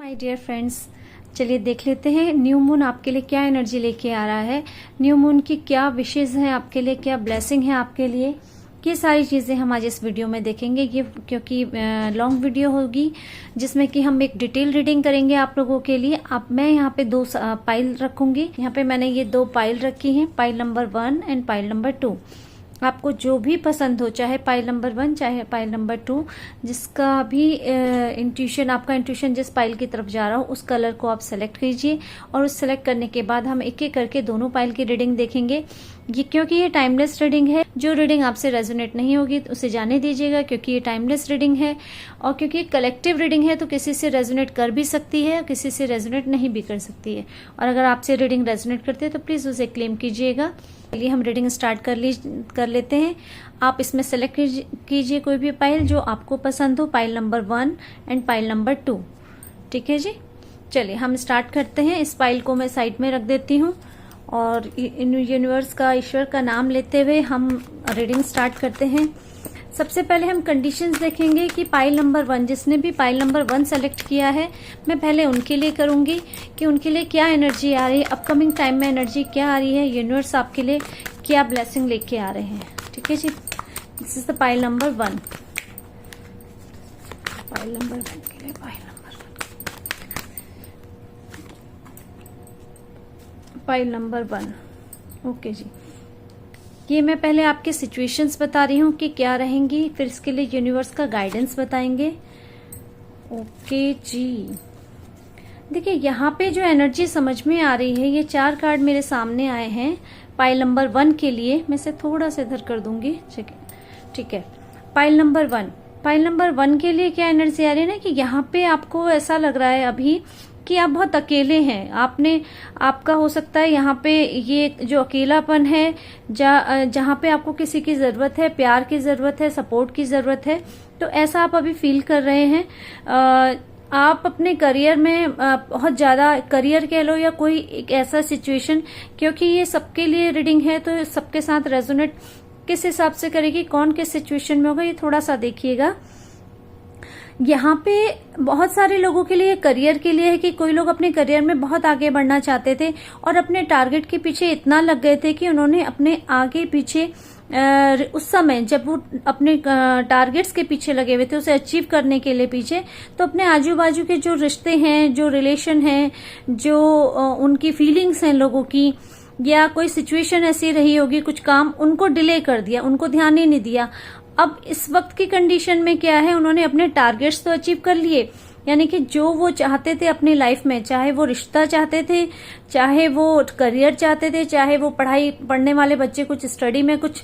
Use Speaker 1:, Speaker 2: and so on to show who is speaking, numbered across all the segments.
Speaker 1: My dear friends, चलिए देख लेते हैं न्यू मून आपके लिए क्या एनर्जी लेके आ रहा है। न्यू मून की क्या विशेष है आपके लिए, क्या ब्लेसिंग है आपके लिए, ये सारी चीजें हम आज इस वीडियो में देखेंगे। ये क्योंकि लॉन्ग वीडियो होगी जिसमें कि हम एक डिटेल रीडिंग करेंगे आप लोगों के लिए। अब मैं यहाँ पे दो पाइल रखूंगी। यहाँ पे मैंने ये दो पाइल रखी हैं, pile number 1 and pile number 2। आपको जो भी पसंद हो, चाहे पाइल नंबर 1 चाहे पाइल नंबर 2, जिसका भी इंट्यूशन, आपका इंट्यूशन जिस पाइल की तरफ जा रहा हो उस कलर को आप सेलेक्ट कीजिए। और उस सेलेक्ट करने के बाद हम एक एक करके दोनों पाइल की रीडिंग देखेंगे। ये क्योंकि ये टाइमलेस रीडिंग है, जो रीडिंग आपसे रेजोनेट नहीं होगी तो उसे जाने दीजिएगा, क्योंकि ये टाइमलेस रीडिंग है। और क्योंकि कलेक्टिव रीडिंग है तो किसी से रेजोनेट कर भी सकती है, किसी से रेजोनेट नहीं भी कर सकती है। और अगर आपसे रीडिंग रेजोनेट करती है तो प्लीज उसे क्लेम कीजिएगा। चलिए हम रीडिंग स्टार्ट कर लेते हैं। आप इसमें सेलेक्ट कीजिए कोई भी पाइल जो आपको पसंद हो, pile number 1 and pile number 2। ठीक है जी, चलिए हम स्टार्ट करते हैं। इस पाइल को मैं साइड में रख देती हूँ और यूनिवर्स का, ईश्वर का नाम लेते हुए हम रीडिंग स्टार्ट करते हैं। सबसे पहले हम कंडीशंस देखेंगे कि पाइल नंबर 1, जिसने भी पाइल नंबर 1 सेलेक्ट किया है, मैं पहले उनके लिए करूंगी कि उनके लिए क्या एनर्जी आ रही है, अपकमिंग टाइम में एनर्जी क्या आ रही है, यूनिवर्स आपके लिए क्या ब्लेसिंग लेके आ रहे हैं। ठीक है जी, this is the pile number 1। Pile number 1 के लिए, पाइल नंबर 1। ओके जी, ये मैं पहले आपके सिचुएशंस बता रही हूँ कि क्या रहेंगी, फिर इसके लिए यूनिवर्स का गाइडेंस बताएंगे। ओके जी, देखिए यहाँ पे जो एनर्जी समझ में आ रही है, ये 4 कार्ड मेरे सामने आए हैं पाइल नंबर 1 के लिए। मैं इसे थोड़ा सा इधर कर दूंगी। ठीक है, पाइल नंबर 1, पाइल नंबर 1 के लिए क्या एनर्जी आ रही है ना, कि यहाँ पे आपको ऐसा लग रहा है अभी कि आप बहुत अकेले हैं। आपका हो सकता है यहाँ पे ये जो अकेलापन है, जहाँ पे आपको किसी की जरूरत है, प्यार की जरूरत है, सपोर्ट की जरूरत है, तो ऐसा आप अभी फील कर रहे हैं। आप अपने करियर में बहुत ज्यादा, करियर कह लो या कोई एक ऐसा सिचुएशन, क्योंकि ये सबके लिए रीडिंग है तो सबके साथ रेजोनेट किस हिसाब से करेगी, कौन किस सिचुएशन में होगा, ये थोड़ा सा देखिएगा। यहाँ पे बहुत सारे लोगों के लिए करियर के लिए है कि कोई लोग अपने करियर में बहुत आगे बढ़ना चाहते थे और अपने टारगेट के पीछे इतना लग गए थे कि उन्होंने अपने आगे पीछे, उस समय जब वो अपने टारगेट्स के पीछे लगे हुए थे, उसे अचीव करने के लिए पीछे, तो अपने आजू बाजू के जो रिश्ते हैं, जो रिलेशन हैं, जो उनकी फीलिंग्स हैं लोगों की, या कोई सिचुएशन ऐसी रही होगी, कुछ काम उनको डिले कर दिया, उनको ध्यान ही नहीं दिया। अब इस वक्त की कंडीशन में क्या है, उन्होंने अपने टारगेट्स तो अचीव कर लिए, यानी कि जो वो चाहते थे अपनी लाइफ में, चाहे वो रिश्ता चाहते थे, चाहे वो करियर चाहते थे, चाहे वो पढ़ने वाले बच्चे कुछ स्टडी में कुछ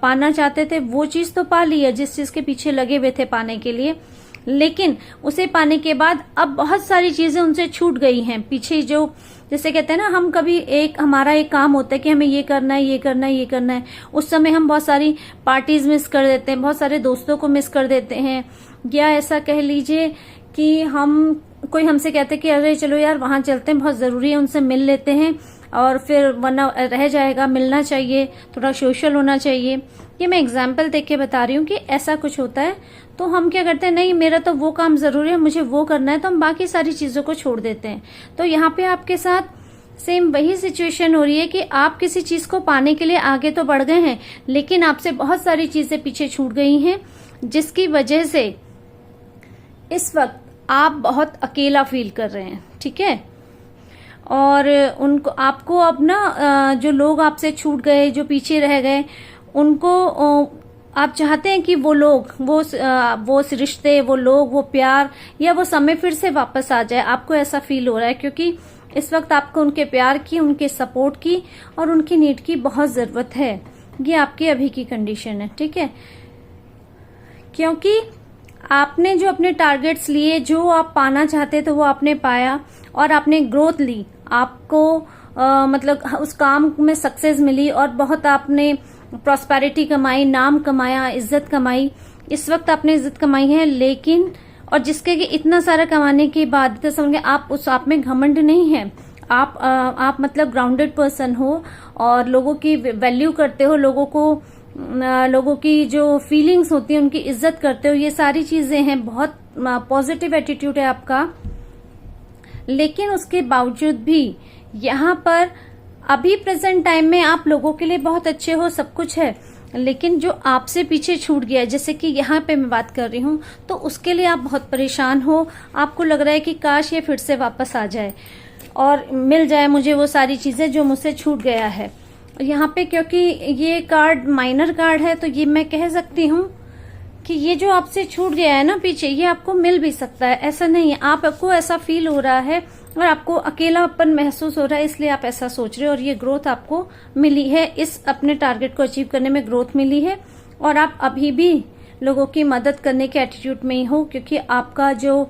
Speaker 1: पाना चाहते थे, वो चीज तो पा ली है जिस चीज के पीछे लगे हुए थे पाने के लिए। लेकिन उसे पाने के बाद अब बहुत सारी चीजें उनसे छूट गई हैं पीछे। जो जैसे कहते हैं ना, हम कभी हमारा एक काम होता है कि हमें ये करना है, ये करना है, ये करना है, उस समय हम बहुत सारी पार्टीज मिस कर देते हैं, बहुत सारे दोस्तों को मिस कर देते हैं, या ऐसा कह लीजिए कि कोई हमसे कहते हैं कि अरे चलो यार वहां चलते हैं, बहुत जरूरी है, उनसे मिल लेते हैं, और फिर वरना रह जाएगा। मिलना चाहिए, थोड़ा सोशल होना चाहिए। ये मैं एग्जाम्पल देख के बता रही हूँ कि ऐसा कुछ होता है। तो हम क्या करते हैं, नहीं मेरा तो वो काम जरूरी है, मुझे वो करना है, तो हम बाकी सारी चीजों को छोड़ देते हैं। तो यहाँ पे आपके साथ सेम वही सिचुएशन हो रही है कि आप किसी चीज को पाने के लिए आगे तो बढ़ गए हैं, लेकिन आपसे बहुत सारी चीजें पीछे छूट गई हैं, जिसकी वजह से इस वक्त आप बहुत अकेला फील कर रहे हैं। ठीक है, और आपको अब ना जो लोग आपसे छूट गए, जो पीछे रह गए, उनको आप चाहते हैं कि वो लोग, वो रिश्ते, वो लोग, वो प्यार या वो समय फिर से वापस आ जाए। आपको ऐसा फील हो रहा है क्योंकि इस वक्त आपको उनके प्यार की, उनके सपोर्ट की और उनकी नीड की बहुत जरूरत है। ये आपकी अभी की कंडीशन है। ठीक है, क्योंकि आपने जो अपने टारगेट्स लिए, जो आप पाना चाहते थे वो आपने पाया और आपने ग्रोथ ली, आपको मतलब उस काम में सक्सेस मिली और बहुत आपने प्रॉस्पेरिटी कमाई, नाम कमाया, इज्जत कमाई। इस वक्त आपने इज्जत कमाई है, लेकिन और जिसके कि इतना सारा कमाने के बाद तो समझ आप में घमंड नहीं है। आप मतलब ग्राउंडेड पर्सन हो और लोगों की वैल्यू करते हो, लोगों की जो फीलिंग्स होती है उनकी इज्जत करते हो। ये सारी चीजें हैं, बहुत पॉजिटिव एटीट्यूड है आपका। लेकिन उसके बावजूद भी यहाँ पर अभी प्रेजेंट टाइम में आप लोगों के लिए बहुत अच्छे हो, सब कुछ है, लेकिन जो आपसे पीछे छूट गया, जैसे कि यहाँ पे मैं बात कर रही हूँ, तो उसके लिए आप बहुत परेशान हो। आपको लग रहा है कि काश ये फिर से वापस आ जाए और मिल जाए मुझे वो सारी चीजें जो मुझसे छूट गया है। यहाँ पे क्योंकि ये कार्ड माइनर कार्ड है, तो ये मैं कह सकती हूँ कि ये जो आपसे छूट गया है ना पीछे, ये आपको मिल भी सकता है। ऐसा नहीं है, आपको ऐसा फील हो रहा है और आपको अकेलापन महसूस हो रहा है, इसलिए आप ऐसा सोच रहे हो। और ये ग्रोथ आपको मिली है, इस अपने टारगेट को अचीव करने में ग्रोथ मिली है। और आप अभी भी लोगों की मदद करने के एटीट्यूड में ही हो, क्योंकि आपका जो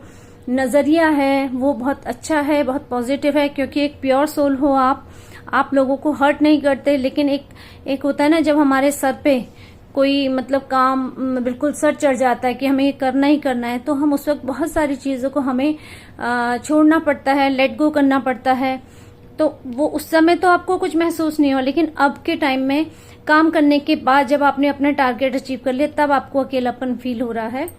Speaker 1: नजरिया है वो बहुत अच्छा है, बहुत पॉजिटिव है, क्योंकि एक प्योर सोल हो आप लोगों को हर्ट नहीं करते। लेकिन एक होता है ना, जब हमारे सर पे कोई मतलब काम बिल्कुल सर चढ़ जाता है कि हमें ये करना ही करना है, तो हम उस वक्त बहुत सारी चीजों को हमें छोड़ना पड़ता है, लेट गो करना पड़ता है। तो वो उस समय तो आपको कुछ महसूस नहीं हो, लेकिन अब के टाइम में काम करने के बाद जब आपने अपना टारगेट अचीव कर लिया, तब आपको अकेलापन फील हो रहा है।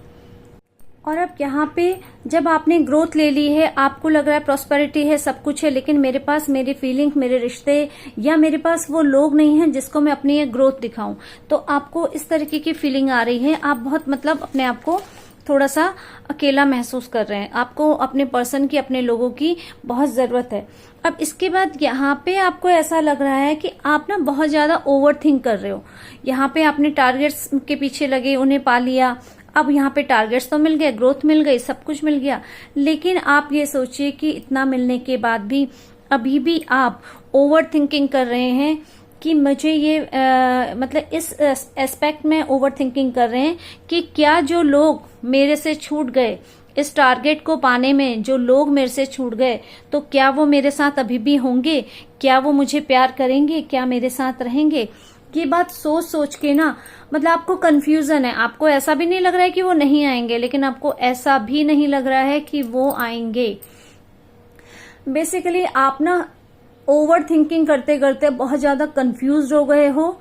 Speaker 1: और अब यहाँ पे जब आपने ग्रोथ ले ली है, आपको लग रहा है प्रॉस्पेरिटी है, सब कुछ है, लेकिन मेरे पास मेरी फीलिंग, मेरे रिश्ते या मेरे पास वो लोग नहीं हैं जिसको मैं अपनी ये ग्रोथ दिखाऊं, तो आपको इस तरीके की फीलिंग आ रही है। आप बहुत मतलब अपने आप को थोड़ा सा अकेला महसूस कर रहे हैं, आपको अपने पर्सन की, अपने लोगों की बहुत जरूरत है। अब इसके बाद यहाँ पे आपको ऐसा लग रहा है कि आप ना बहुत ज्यादा ओवर थिंक कर रहे हो। यहाँ पे आपने टारगेट्स के पीछे लगे, उन्हें पा लिया, अब यहाँ पे टारगेट्स तो मिल गए, ग्रोथ मिल गई, सब कुछ मिल गया, लेकिन आप ये सोचिए कि इतना मिलने के बाद भी अभी भी आप ओवर थिंकिंग कर रहे हैं कि मुझे ये मतलब इस एस्पेक्ट में ओवर थिंकिंग कर रहे हैं कि क्या जो लोग मेरे से छूट गए, इस टारगेट को पाने में जो लोग मेरे से छूट गए, तो क्या वो मेरे साथ अभी भी होंगे, क्या वो मुझे प्यार करेंगे, क्या मेरे साथ रहेंगे। ये बात सोच सोच के ना मतलब आपको कंफ्यूजन है। आपको ऐसा भी नहीं लग रहा है कि वो नहीं आएंगे, लेकिन आपको ऐसा भी नहीं लग रहा है कि वो आएंगे। बेसिकली आप ना ओवर थिंकिंग करते करते बहुत ज्यादा कंफ्यूज हो गए हो।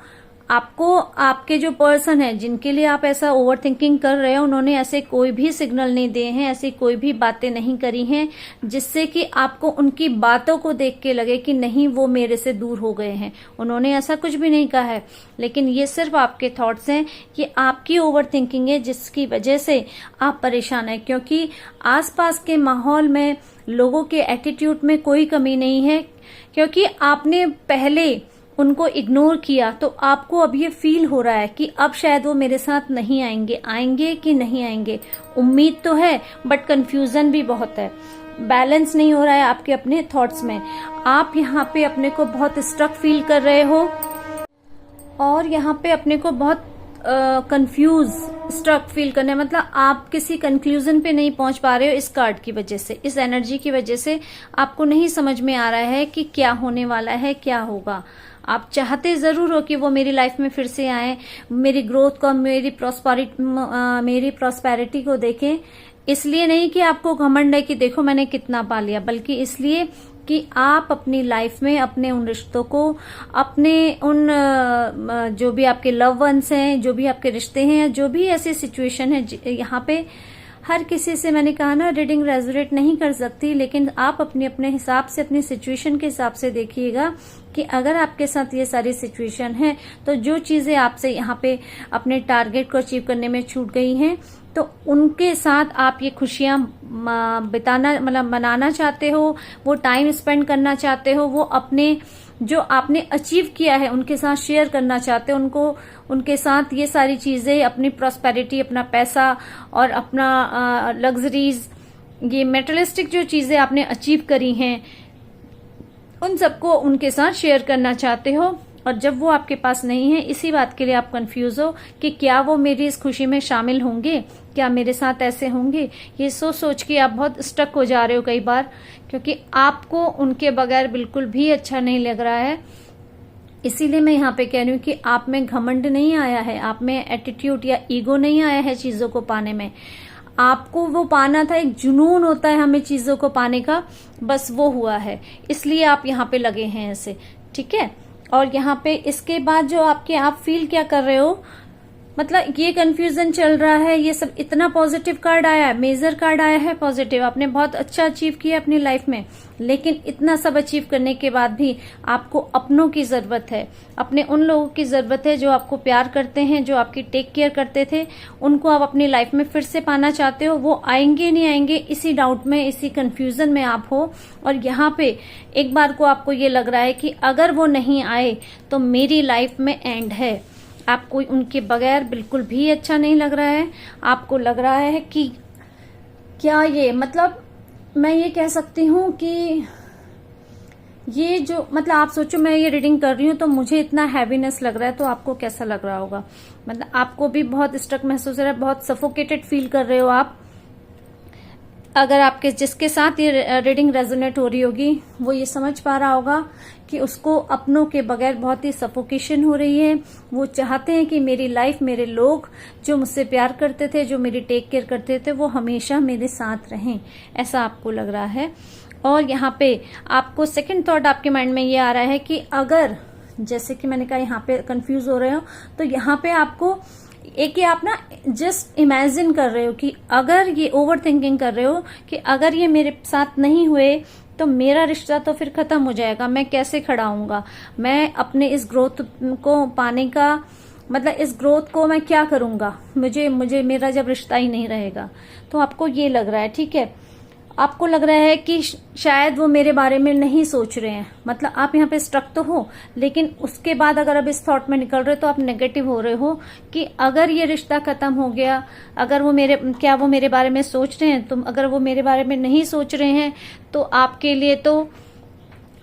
Speaker 1: आपको आपके जो पर्सन है जिनके लिए आप ऐसा ओवर थिंकिंग कर रहे हो, उन्होंने ऐसे कोई भी सिग्नल नहीं दिए हैं, ऐसी कोई भी बातें नहीं करी हैं जिससे कि आपको उनकी बातों को देख के लगे कि नहीं वो मेरे से दूर हो गए हैं। उन्होंने ऐसा कुछ भी नहीं कहा है, लेकिन ये सिर्फ आपके थॉट्स हैं कि आपकी ओवर थिंकिंग है जिसकी वजह से आप परेशान है। क्योंकि आसपास के माहौल में, लोगों के एटीट्यूड में कोई कमी नहीं है, क्योंकि आपने पहले उनको इग्नोर किया, तो आपको अब ये फील हो रहा है कि अब शायद वो मेरे साथ नहीं आएंगे। आएंगे कि नहीं आएंगे, उम्मीद तो है, बट कंफ्यूजन भी बहुत है, बैलेंस नहीं हो रहा है आपके अपने थॉट्स में। आप यहाँ पे अपने को बहुत स्ट्रक फील कर रहे हो और यहाँ पे अपने को बहुत कंफ्यूज, स्ट्रक फील करने, मतलब आप किसी कंक्लूजन पे नहीं पहुंच पा रहे हो इस कार्ड की वजह से, इस एनर्जी की वजह से आपको नहीं समझ में आ रहा है कि क्या होने वाला है, क्या होगा। आप चाहते जरूर हो कि वो मेरी लाइफ में फिर से आए, मेरी ग्रोथ को, मेरी प्रॉस्पेरिटी को देखें। इसलिए नहीं कि आपको घमंड है कि देखो मैंने कितना पा लिया, बल्कि इसलिए कि आप अपनी लाइफ में अपने उन रिश्तों को, अपने उन जो भी आपके लव वंस हैं, जो भी आपके रिश्ते हैं, जो भी ऐसी सिचुएशन है, यहाँ पे हर किसी से मैंने कहा ना रीडिंग रेजोनेट नहीं कर सकती, लेकिन आप अपने अपने हिसाब से, अपनी सिचुएशन के हिसाब से देखिएगा कि अगर आपके साथ ये सारी सिचुएशन है, तो जो चीजें आपसे यहाँ पे अपने टारगेट को अचीव करने में छूट गई हैं, तो उनके साथ आप ये खुशियां बिताना, मतलब मनाना चाहते हो, वो टाइम स्पेंड करना चाहते हो, वो अपने जो आपने अचीव किया है उनके साथ शेयर करना चाहते हो, उनके साथ ये सारी चीजें, अपनी प्रॉस्पेरिटी, अपना पैसा और अपना लग्जरीज, ये मेटेरियलिस्टिक जो चीजें आपने अचीव करी हैं, उन सबको उनके साथ शेयर करना चाहते हो। और जब वो आपके पास नहीं है, इसी बात के लिए आप कंफ्यूज हो कि क्या वो मेरी इस खुशी में शामिल होंगे, क्या मेरे साथ ऐसे होंगे। ये सोच सोच के आप बहुत स्टक हो जा रहे हो कई बार, क्योंकि आपको उनके बगैर बिल्कुल भी अच्छा नहीं लग रहा है। इसीलिए मैं यहाँ पे कह रही हूँ कि आप में घमंड नहीं आया है, आप में एटीट्यूड या ईगो नहीं आया है चीजों को पाने में। आपको वो पाना था, एक जुनून होता है हमें चीजों को पाने का, बस वो हुआ है, इसलिए आप यहाँ पे लगे हैं ऐसे, ठीक है। और यहाँ पे इसके बाद जो आप फील क्या कर रहे हो मतलब ये कंफ्यूजन चल रहा है, ये सब इतना पॉजिटिव कार्ड आया है, मेजर कार्ड आया है पॉजिटिव, आपने बहुत अच्छा अचीव किया अपनी लाइफ में, लेकिन इतना सब अचीव करने के बाद भी आपको अपनों की जरूरत है, अपने उन लोगों की जरूरत है जो आपको प्यार करते हैं, जो आपकी टेक केयर करते थे, उनको आप अपनी लाइफ में फिर से पाना चाहते हो। वो आएंगे नहीं आएंगे, इसी डाउट में, इसी कंफ्यूजन में आप हो। और यहाँ पे एक बार को आपको ये लग रहा है कि अगर वो नहीं आए तो मेरी लाइफ में एंड है। आपको उनके बगैर बिल्कुल भी अच्छा नहीं लग रहा है। आपको लग रहा है कि क्या ये, मतलब मैं ये कह सकती हूँ कि ये जो, मतलब आप सोचो मैं ये रीडिंग कर रही हूँ तो मुझे इतना हैवीनेस लग रहा है, तो आपको कैसा लग रहा होगा? मतलब आपको भी बहुत स्ट्रक महसूस हो रहा है, बहुत सफोकेटेड फील कर रहे हो आप। अगर आपके जिसके साथ ये रीडिंग रेजोनेट हो रही होगी वो ये समझ पा रहा होगा कि उसको अपनों के बगैर बहुत ही सफोकेशन हो रही है। वो चाहते हैं कि मेरी लाइफ, मेरे लोग जो मुझसे प्यार करते थे, जो मेरी टेक केयर करते थे, वो हमेशा मेरे साथ रहें, ऐसा आपको लग रहा है। और यहाँ पे आपको सेकंड थॉट आपके माइंड में ये आ रहा है कि अगर, जैसे कि मैंने कहा यहाँ पे कंफ्यूज हो रहे हो, तो यहाँ पे आपको एक, ये आप ना जस्ट इमेजिन कर रहे हो कि अगर ये ओवर थिंकिंग कर रहे हो कि अगर ये मेरे साथ नहीं हुए तो मेरा रिश्ता तो फिर खत्म हो जाएगा, मैं कैसे खड़ा होऊंगा, मैं अपने इस ग्रोथ को पाने का, मतलब इस ग्रोथ को मैं क्या करूंगा, मुझे मेरा जब रिश्ता ही नहीं रहेगा। तो आपको ये लग रहा है, ठीक है, आपको लग रहा है कि शायद वो मेरे बारे में नहीं सोच रहे हैं। मतलब आप यहाँ पे स्ट्रक तो हो, लेकिन उसके बाद अगर अब इस थॉट में निकल रहे हो तो आप नेगेटिव हो रहे हो कि अगर ये रिश्ता खत्म हो गया, अगर वो क्या वो मेरे बारे में सोच रहे हैं? तो अगर वो मेरे बारे में नहीं सोच रहे हैं तो आपके लिए तो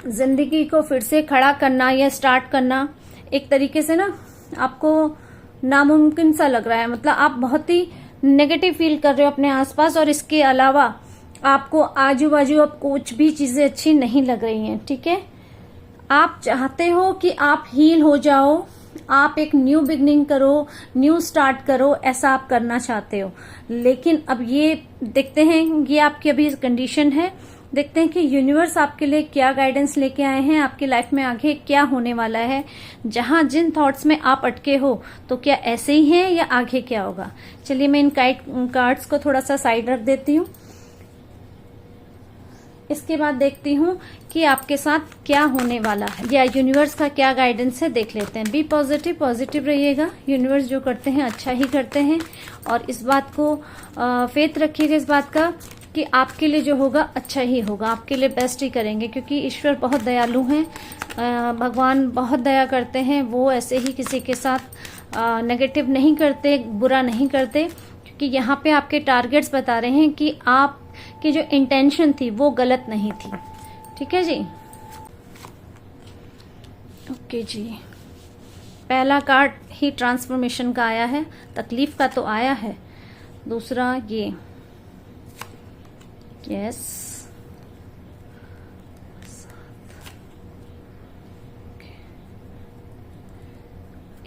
Speaker 1: जिंदगी को फिर से खड़ा करना या स्टार्ट करना एक तरीके से ना आपको नामुमकिन सा लग रहा है। मतलब आप बहुत ही नेगेटिव फील कर रहे हो अपने आसपास, और इसके अलावा आपको आजू बाजू अब कुछ भी चीजें अच्छी नहीं लग रही हैं, ठीक है। आप चाहते हो कि आप हील हो जाओ, आप एक न्यू बिगनिंग करो, न्यू स्टार्ट करो, ऐसा आप करना चाहते हो। लेकिन अब ये देखते हैं, ये आपकी अभी कंडीशन है, देखते हैं कि यूनिवर्स आपके लिए क्या गाइडेंस लेके आए हैं, आपकी लाइफ में आगे क्या होने वाला है। जहां जिन थॉट्स में आप अटके हो तो क्या ऐसे ही हैं या आगे क्या होगा? चलिए मैं इन कार्ड्स को थोड़ा सा साइड रख देती हूँ। इसके बाद देखती हूँ कि आपके साथ क्या होने वाला है या यूनिवर्स का क्या गाइडेंस है, देख लेते हैं। बी पॉजिटिव, पॉजिटिव रहिएगा। यूनिवर्स जो करते हैं अच्छा ही करते हैं, और इस बात को फेथ रखिएगा इस बात का कि आपके लिए जो होगा अच्छा ही होगा, आपके लिए बेस्ट ही करेंगे, क्योंकि ईश्वर बहुत दयालु हैं, भगवान बहुत दया करते हैं। वो ऐसे ही किसी के साथ नेगेटिव नहीं करते, बुरा नहीं करते, क्योंकि यहाँ पे आपके टारगेट्स बता रहे हैं कि आप की जो इंटेंशन थी वो गलत नहीं थी, ठीक है जी। ओके जी, पहला कार्ड ही ट्रांसफॉर्मेशन का आया है, तकलीफ का तो आया है। दूसरा ये यस,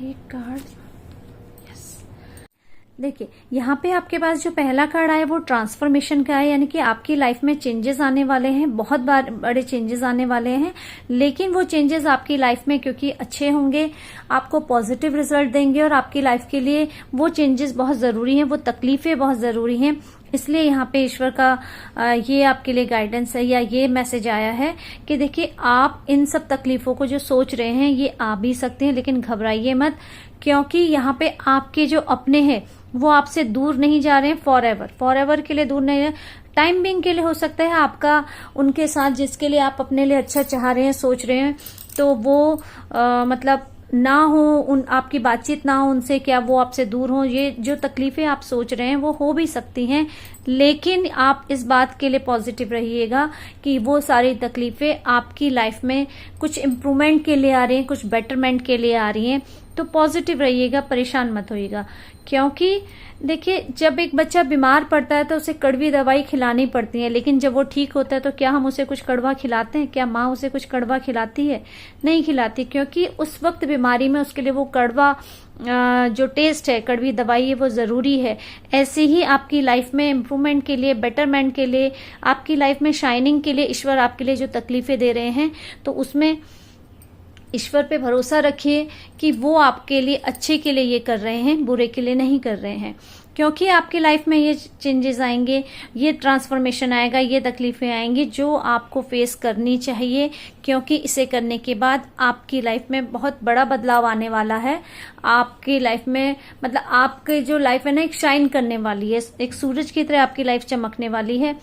Speaker 1: एक कार्ड देखिए, यहाँ पे आपके पास जो पहला कार्ड आया वो ट्रांसफॉर्मेशन का है, यानी कि आपकी लाइफ में चेंजेस आने वाले हैं, बहुत बड़े चेंजेस आने वाले हैं। लेकिन वो चेंजेस आपकी लाइफ में क्योंकि अच्छे होंगे, आपको पॉजिटिव रिजल्ट देंगे, और आपकी लाइफ के लिए वो चेंजेस बहुत जरूरी हैं, वो तकलीफें बहुत जरूरी हैं। इसलिए यहाँ पे ईश्वर का ये आपके लिए गाइडेंस है, या ये मैसेज आया है कि देखिए आप इन सब तकलीफों को जो सोच रहे हैं ये आ भी सकते हैं, लेकिन घबराइए मत, क्योंकि यहाँ पे आपके जो अपने हैं वो आपसे दूर नहीं जा रहे हैं, फॉरएवर के लिए दूर नहीं है। टाइम बिंग के लिए हो सकता है आपका उनके साथ, जिसके लिए आप अपने लिए अच्छा चाह रहे हैं, सोच रहे हैं, तो वो मतलब ना हो, आपकी बातचीत ना हो उनसे, क्या वो आपसे दूर हो। ये जो तकलीफें आप सोच रहे हैं वो हो भी सकती हैं, लेकिन आप इस बात के लिए पॉजिटिव रहिएगा कि वो सारी तकलीफें आपकी लाइफ में कुछ इम्प्रूवमेंट के लिए आ रही हैं, कुछ बेटरमेंट के लिए आ रही हैं। तो पॉजिटिव रहिएगा, परेशान मत होइएगा, क्योंकि देखिए जब एक बच्चा बीमार पड़ता है तो उसे कड़वी दवाई खिलानी पड़ती है, लेकिन जब वो ठीक होता है तो क्या हम उसे कुछ कड़वा खिलाते हैं? क्या माँ उसे कुछ कड़वा खिलाती है? नहीं खिलाती, क्योंकि उस वक्त बीमारी में उसके लिए वो कड़वा जो टेस्ट है, कड़वी दवाई है, वो जरूरी है। ऐसे ही आपकी लाइफ में इम्प्रूवमेंट के लिए, बेटरमेंट के लिए, आपकी लाइफ में शाइनिंग के लिए ईश्वर आपके लिए जो तकलीफें दे रहे हैं, तो उसमें ईश्वर पे भरोसा रखिए कि वो आपके लिए अच्छे के लिए ये कर रहे हैं, बुरे के लिए नहीं कर रहे हैं। क्योंकि आपकी लाइफ में ये चेंजेस आएंगे, ये ट्रांसफॉर्मेशन आएगा, ये तकलीफें आएंगी जो आपको फेस करनी चाहिए, क्योंकि इसे करने के बाद आपकी लाइफ में बहुत बड़ा बदलाव आने वाला है। आपकी लाइफ में मतलब आपकी जो लाइफ है ना, एक शाइन करने वाली है, एक सूरज की तरह आपकी लाइफ चमकने वाली है।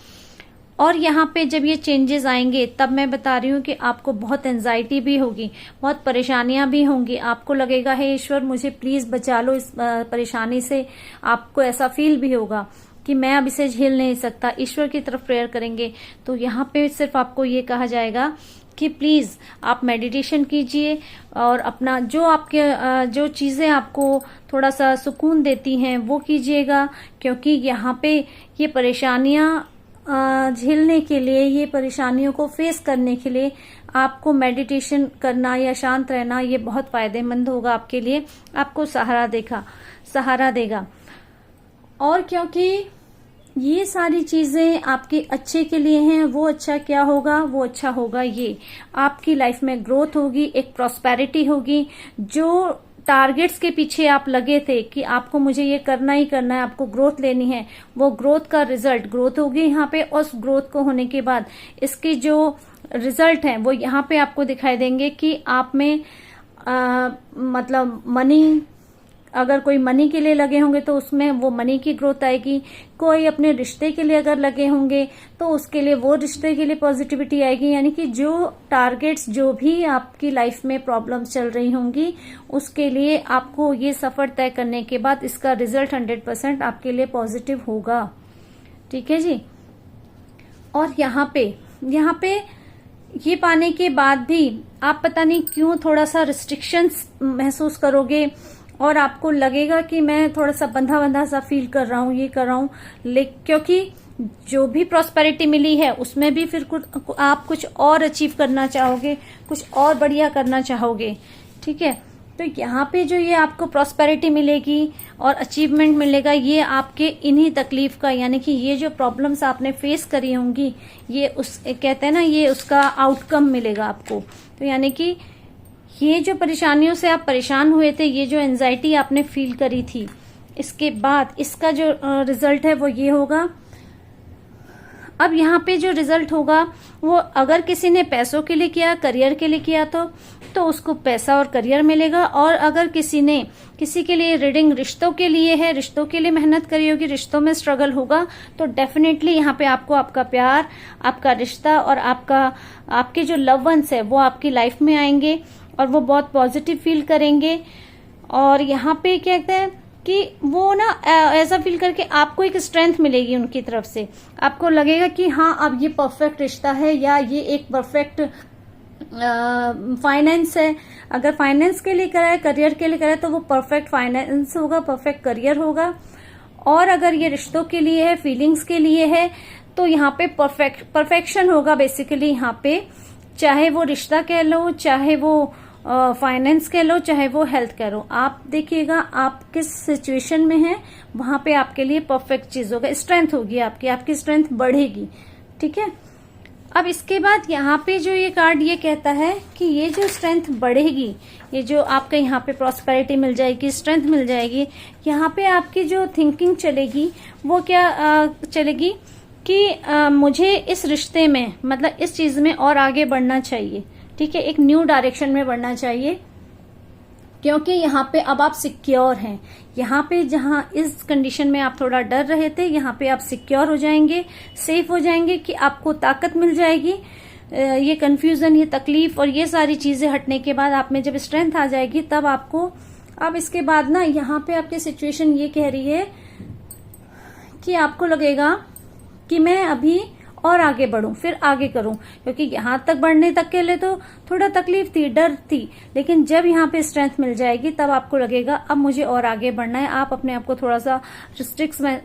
Speaker 1: और यहाँ पे जब ये चेंजेस आएंगे तब मैं बता रही हूँ कि आपको बहुत एंजाइटी भी होगी, बहुत परेशानियां भी होंगी। आपको लगेगा हे ईश्वर मुझे प्लीज बचा लो इस परेशानी से। आपको ऐसा फील भी होगा कि मैं अब इसे झेल नहीं सकता। ईश्वर की तरफ प्रेयर करेंगे तो यहाँ पे सिर्फ आपको ये कहा जाएगा कि प्लीज आप मेडिटेशन कीजिए और अपना जो आपके जो चीजें आपको थोड़ा सा सुकून देती हैं वो कीजिएगा। क्योंकि यहाँ पे ये परेशानियां झेलने के लिए, ये परेशानियों को फेस करने के लिए आपको मेडिटेशन करना या शांत रहना ये बहुत फायदेमंद होगा आपके लिए, आपको सहारा देगा। और क्योंकि ये सारी चीजें आपके अच्छे के लिए हैं, वो अच्छा क्या होगा, वो अच्छा होगा ये आपकी लाइफ में ग्रोथ होगी, एक प्रॉस्पेरिटी होगी। जो टारगेट्स के पीछे आप लगे थे कि आपको मुझे ये करना ही करना है, आपको ग्रोथ लेनी है, वो ग्रोथ का रिजल्ट ग्रोथ होगी यहाँ पे। और उस ग्रोथ को होने के बाद इसकी जो रिजल्ट है वो यहाँ पे आपको दिखाई देंगे कि आप में मतलब मनी, अगर कोई मनी के लिए लगे होंगे तो उसमें वो मनी की ग्रोथ आएगी। कोई अपने रिश्ते के लिए अगर लगे होंगे तो उसके लिए वो रिश्ते के लिए पॉजिटिविटी आएगी। यानी कि जो टारगेट्स, जो भी आपकी लाइफ में प्रॉब्लम्स चल रही होंगी उसके लिए आपको ये सफर तय करने के बाद इसका रिजल्ट 100% आपके लिए पॉजिटिव होगा। ठीक है जी। और यहाँ पे ये पाने के बाद भी आप पता नहीं क्यों थोड़ा सा रिस्ट्रिक्शंस महसूस करोगे और आपको लगेगा कि मैं थोड़ा सा बंधा बंधा सा फील कर रहा हूँ, ये कर रहा हूँ। क्योंकि जो भी प्रॉस्पेरिटी मिली है उसमें भी फिर आप कुछ और अचीव करना चाहोगे, कुछ और बढ़िया करना चाहोगे। ठीक है। तो यहाँ पे जो ये आपको प्रॉस्पेरिटी मिलेगी और अचीवमेंट मिलेगा, ये आपके इन्हीं तकलीफ का, यानी कि ये जो प्रॉब्लम्स आपने फेस करी होंगी ये कहते हैं ना, ये उसका आउटकम मिलेगा आपको। तो यानी कि ये जो परेशानियों से आप परेशान हुए थे, ये जो एंजाइटी आपने फील करी थी, इसके बाद इसका जो रिजल्ट है वो ये होगा। अब यहाँ पे जो रिजल्ट होगा वो अगर किसी ने पैसों के लिए किया, करियर के लिए किया तो उसको पैसा और करियर मिलेगा। और अगर किसी के लिए रीडिंग रिश्तों के लिए है, रिश्तों के लिए मेहनत करी होगी, रिश्तों में स्ट्रगल होगा, तो डेफिनेटली यहाँ पे आपको आपका प्यार, आपका रिश्ता और आपके जो लव वंस है वो आपकी लाइफ में आएंगे और वो बहुत पॉजिटिव फील करेंगे। और यहाँ पे क्या कहते हैं कि वो ना ऐसा फील करके आपको एक स्ट्रेंथ मिलेगी उनकी तरफ से। आपको लगेगा कि हाँ अब ये परफेक्ट रिश्ता है या ये एक परफेक्ट फाइनेंस है। अगर फाइनेंस के लिए करा है, करियर के लिए करा है तो वो परफेक्ट फाइनेंस होगा, परफेक्ट करियर होगा। और अगर ये रिश्तों के लिए है, फीलिंग्स के लिए है, तो यहाँ पे परफेक्शन होगा बेसिकली। यहाँ पे चाहे वो रिश्ता कह लो, चाहे वो फाइनेंस कह लो, चाहे वो हेल्थ कह लो, आप देखिएगा आप किस सिचुएशन में हैं, वहां पे आपके लिए परफेक्ट चीज होगा, स्ट्रेंथ होगी आपकी स्ट्रेंथ बढ़ेगी। ठीक है। अब इसके बाद यहाँ पे जो ये कार्ड ये कहता है कि ये जो स्ट्रेंथ बढ़ेगी, ये जो आपका यहाँ पे प्रॉस्पेरिटी मिल जाएगी, स्ट्रेंथ मिल जाएगी, यहाँ पे आपकी जो थिंकिंग चलेगी वो क्या चलेगी कि मुझे इस रिश्ते में, मतलब इस चीज में और आगे बढ़ना चाहिए। ठीक है। एक न्यू डायरेक्शन में बढ़ना चाहिए, क्योंकि यहाँ पे अब आप सिक्योर हैं। यहाँ पे जहाँ इस कंडीशन में आप थोड़ा डर रहे थे, यहाँ पे आप सिक्योर हो जाएंगे, सेफ हो जाएंगे, कि आपको ताकत मिल जाएगी। ये कंफ्यूजन, ये तकलीफ और ये सारी चीजें हटने के बाद आप में जब स्ट्रेंथ आ जाएगी तब आपको, अब इसके बाद ना यहाँ पे आपकी सिचुएशन ये कह रही है कि आपको लगेगा कि मैं अभी और आगे बढ़ूं, फिर आगे करूं। क्योंकि यहां तक बढ़ने तक के लिए तो थोड़ा तकलीफ थी, डर थी, लेकिन जब यहाँ पे स्ट्रेंथ मिल जाएगी तब आपको लगेगा अब मुझे और आगे बढ़ना है। आप अपने आप को थोड़ा सा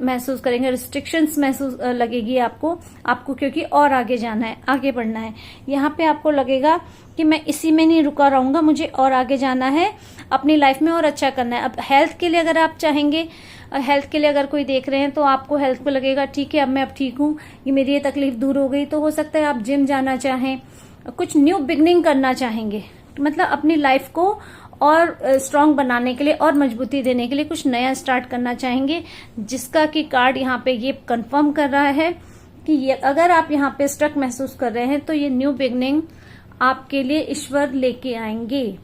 Speaker 1: महसूस करेंगे, रिस्ट्रिक्शंस महसूस लगेगी आपको क्योंकि और आगे जाना है, आगे बढ़ना है। यहाँ पे आपको लगेगा कि मैं इसी में नहीं रुका रहूंगा, मुझे और आगे जाना है, अपनी लाइफ में और अच्छा करना है। अब हेल्थ के लिए अगर आप चाहेंगे, हेल्थ के लिए अगर कोई देख रहे हैं तो आपको हेल्थ को लगेगा ठीक है अब मैं अब ठीक हूँ, ये मेरी ये तकलीफ दूर हो गई, तो हो सकता है आप जिम जाना चाहें, कुछ न्यू बिगनिंग करना चाहेंगे, मतलब अपनी लाइफ को और स्ट्रांग बनाने के लिए और मजबूती देने के लिए कुछ नया स्टार्ट करना चाहेंगे, जिसका कि कार्ड यहाँ पे ये कंफर्म कर रहा है कि ये अगर आप यहाँ पे स्ट्रक महसूस कर रहे हैं तो ये न्यू बिगनिंग आपके लिए ईश्वर लेके आएंगे।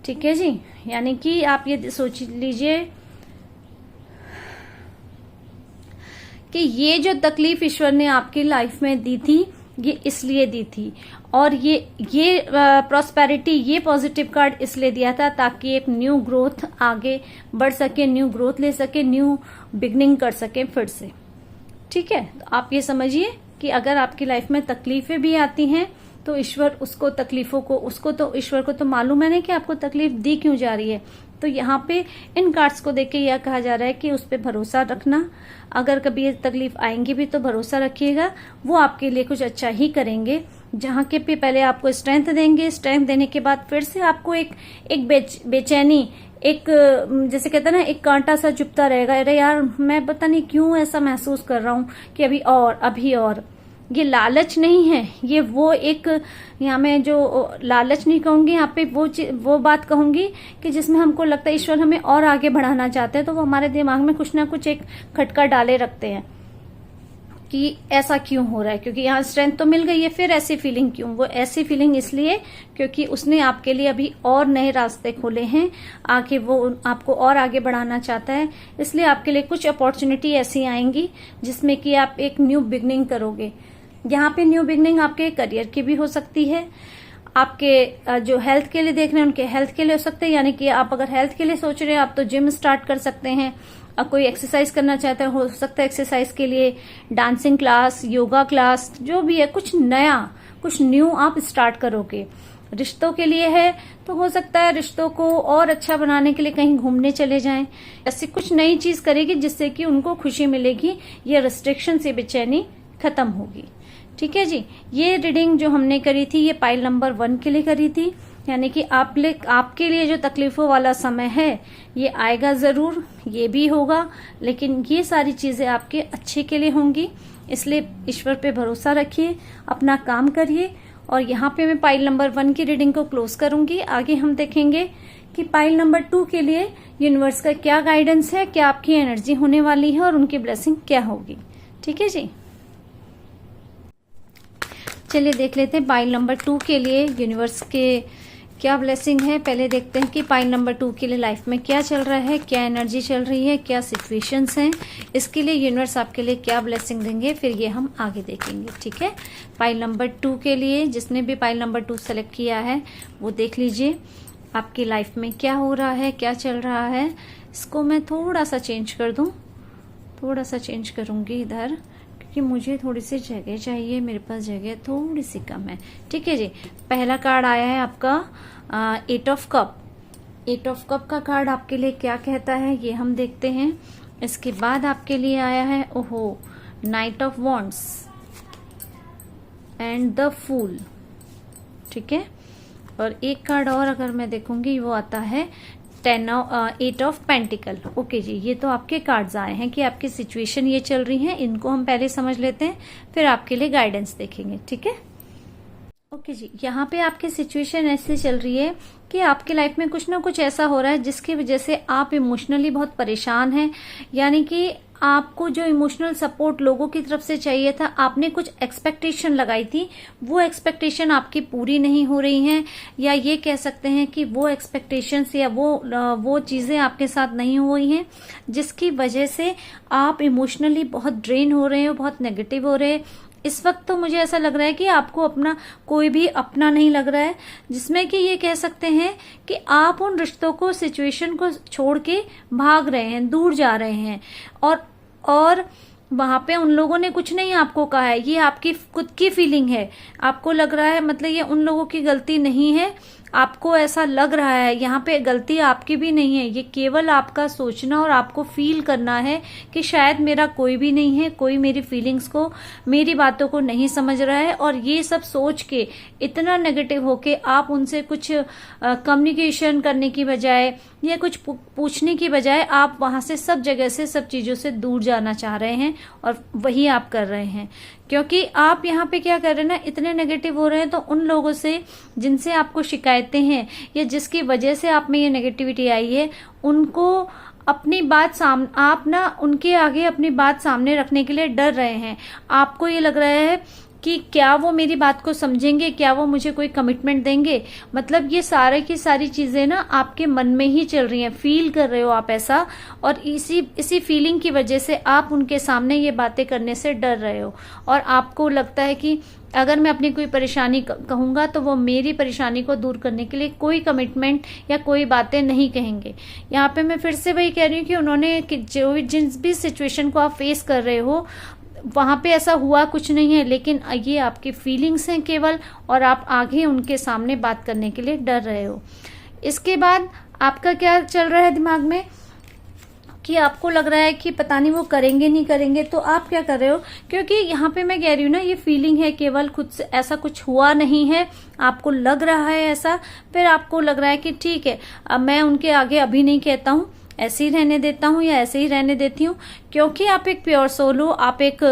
Speaker 1: ठीक है जी, यानी कि आप ये सोच लीजिए कि ये जो तकलीफ ईश्वर ने आपकी लाइफ में दी थी ये इसलिए दी थी, और ये प्रॉस्पेरिटी, ये पॉजिटिव कार्ड इसलिए दिया था ताकि एक न्यू ग्रोथ आगे बढ़ सके, न्यू ग्रोथ ले सके, न्यू बिगनिंग कर सके फिर से। ठीक है, तो आप ये समझिए कि अगर आपकी लाइफ में तकलीफें भी आती हैं तो ईश्वर उसको तकलीफों को तो ईश्वर को तो मालूम है ना कि आपको तकलीफ दी क्यों जा रही है। तो यहाँ पे इन कार्ड्स को देख के यह कहा जा रहा है कि उस पर भरोसा रखना, अगर कभी ये तकलीफ आएंगी भी तो भरोसा रखिएगा, वो आपके लिए कुछ अच्छा ही करेंगे। जहाँ के पे पहले आपको स्ट्रेंथ देंगे, स्ट्रेंथ देने के बाद फिर से आपको एक बेचैनी, एक जैसे कहते हैं ना, एक कांटा सा चुभता रहेगा, अरे यार मैं पता नहीं क्यों ऐसा महसूस कर रहा हूँ कि अभी और। ये लालच नहीं है, ये वो एक, यहाँ मैं जो लालच नहीं कहूंगी, यहाँ पे वो बात कहूंगी कि जिसमें हमको लगता है ईश्वर हमें और आगे बढ़ाना चाहते हैं, तो वो हमारे दिमाग में कुछ ना कुछ एक खटका डाले रखते हैं कि ऐसा क्यों हो रहा है, क्योंकि यहाँ स्ट्रेंथ तो मिल गई है, फिर ऐसी फीलिंग क्यों। वो ऐसी फीलिंग इसलिए क्योंकि उसने आपके लिए अभी और नए रास्ते खोले हैं, आगे वो आपको और आगे बढ़ाना चाहता है, इसलिए आपके लिए कुछ अपॉर्चुनिटी ऐसी आएंगी जिसमें कि आप एक न्यू बिगनिंग करोगे। यहाँ पे न्यू बिगनिंग आपके करियर की भी हो सकती है, आपके जो हेल्थ के लिए देख रहे हैं उनके हेल्थ के लिए हो सकते हैं, यानी कि आप अगर हेल्थ के लिए सोच रहे हैं आप तो जिम स्टार्ट कर सकते हैं, और कोई एक्सरसाइज करना चाहते हैं हो सकता है एक्सरसाइज के लिए डांसिंग क्लास, योगा क्लास, जो भी है कुछ नया, कुछ न्यू आप स्टार्ट करोगे। रिश्तों के लिए है तो हो सकता है रिश्तों को और अच्छा बनाने के लिए कहीं घूमने चले जाएं, ऐसी कुछ नई चीज करेगी जिससे कि उनको खुशी मिलेगी, ये रिस्ट्रिक्शन से बेचैनी खत्म होगी। ठीक है जी, ये रीडिंग जो हमने करी थी ये पाइल नंबर 1 के लिए करी थी, यानी कि आपके लिए जो तकलीफों वाला समय है ये आएगा जरूर, ये भी होगा, लेकिन ये सारी चीजें आपके अच्छे के लिए होंगी, इसलिए ईश्वर पे भरोसा रखिए, अपना काम करिए। और यहाँ पे मैं पाइल नंबर 1 की रीडिंग को क्लोज करूंगी। आगे हम देखेंगे कि पाइल नंबर 2 के लिए यूनिवर्स का क्या गाइडेंस है, क्या आपकी एनर्जी होने वाली है और उनकी ब्लेसिंग क्या होगी। ठीक है जी, चलिए देख लेते हैं पाइल नंबर 2 के लिए यूनिवर्स के क्या ब्लेसिंग है। पहले देखते हैं कि पाइल नंबर 2 के लिए लाइफ में क्या चल रहा है, क्या एनर्जी चल रही है, क्या सिचुएशंस हैं, इसके लिए यूनिवर्स आपके लिए क्या ब्लेसिंग देंगे, फिर ये हम आगे देखेंगे। ठीक है, पाइल नंबर 2 के लिए जिसने भी पाइल नंबर 2 सेलेक्ट किया है वो देख लीजिए आपकी लाइफ में क्या हो रहा है, क्या चल रहा है। इसको मैं थोड़ा सा चेंज कर दूं, थोड़ा सा चेंज करूंगी इधर, कि मुझे थोड़ी सी जगह चाहिए, मेरे पास जगह थोड़ी सी कम है। ठीक है जी, पहला कार्ड आया है आपका 8 ऑफ कप। 8 ऑफ कप का कार्ड आपके लिए क्या कहता है ये हम देखते हैं। इसके बाद आपके लिए आया है knight of wands and the fool. ठीक है, और एक कार्ड और अगर मैं देखूंगी वो आता है 8 ऑफ पेंटिकल। ओके जी, ये तो आपके कार्ड्स आए हैं कि आपकी सिचुएशन ये चल रही है, इनको हम पहले समझ लेते हैं फिर आपके लिए गाइडेंस देखेंगे। ठीक है, ओके जी, यहाँ पे आपकी सिचुएशन ऐसे चल रही है कि आपकी लाइफ में कुछ ना कुछ ऐसा हो रहा है जिसकी वजह से आप इमोशनली बहुत परेशान हैं, यानी कि आपको जो इमोशनल सपोर्ट लोगों की तरफ से चाहिए था, आपने कुछ एक्सपेक्टेशन लगाई थी, वो एक्सपेक्टेशन आपकी पूरी नहीं हो रही हैं, या ये कह सकते हैं कि वो एक्सपेक्टेशंस या वो चीजें आपके साथ नहीं हुई हैं, जिसकी वजह से आप इमोशनली बहुत ड्रेन हो रहे हो, बहुत नेगेटिव हो रहे हैं। इस वक्त तो मुझे ऐसा लग रहा है कि आपको अपना कोई भी अपना नहीं लग रहा है, जिसमें कि ये कह सकते हैं कि आप उन रिश्तों को, सिचुएशन को छोड़ के भाग रहे हैं, दूर जा रहे हैं, और वहां पे उन लोगों ने कुछ नहीं आपको कहा है, ये आपकी खुद की फीलिंग है। आपको लग रहा है, मतलब ये उन लोगों की गलती नहीं है, आपको ऐसा लग रहा है, यहाँ पे गलती आपकी भी नहीं है, ये केवल आपका सोचना और आपको फील करना है कि शायद मेरा कोई भी नहीं है, कोई मेरी फीलिंग्स को, मेरी बातों को नहीं समझ रहा है। और ये सब सोच के इतना नेगेटिव होके आप उनसे कुछ कम्युनिकेशन करने की बजाय या कुछ पूछने की बजाय आप वहां से, सब जगह से, सब चीजों से दूर जाना चाह रहे हैं, और वही आप कर रहे हैं, क्योंकि आप यहाँ पे क्या कर रहे हैं ना, इतने नेगेटिव हो रहे हैं, तो उन लोगों से जिनसे आपको शिकायतें हैं या जिसकी वजह से आप में ये नेगेटिविटी आई है, उनको अपनी बात आप ना उनके आगे अपनी बात सामने रखने के लिए डर रहे हैं। आपको ये लग रहा है कि क्या वो मेरी बात को समझेंगे, क्या वो मुझे कोई कमिटमेंट देंगे। मतलब ये सारे की सारी चीजें ना आपके मन में ही चल रही हैं, फील कर रहे हो आप ऐसा, और इसी फीलिंग की वजह से आप उनके सामने ये बातें करने से डर रहे हो। और आपको लगता है कि अगर मैं अपनी कोई परेशानी कहूंगा तो वो मेरी परेशानी को दूर करने के लिए कोई कमिटमेंट या कोई बातें नहीं कहेंगे। यहाँ पे मैं फिर से वही कह रही हूँ कि उन्होंने जिस भी सिचुएशन को आप फेस कर रहे हो वहां पे ऐसा हुआ कुछ नहीं है, लेकिन ये आपकी फीलिंग्स हैं केवल, और आप आगे उनके सामने बात करने के लिए डर रहे हो। इसके बाद आपका क्या चल रहा है दिमाग में कि आपको लग रहा है कि पता नहीं वो करेंगे नहीं करेंगे, तो आप क्या कर रहे हो, क्योंकि यहाँ पे मैं कह रही हूँ ना ये फीलिंग है केवल, खुद से ऐसा कुछ हुआ नहीं है, आपको लग रहा है ऐसा, फिर आपको लग रहा है कि ठीक है अब मैं उनके आगे अभी नहीं कहता हूँ, ऐसे ही रहने देता हूँ या ऐसे ही रहने देती हूँ, क्योंकि आप एक प्योर सोल हो, आप एक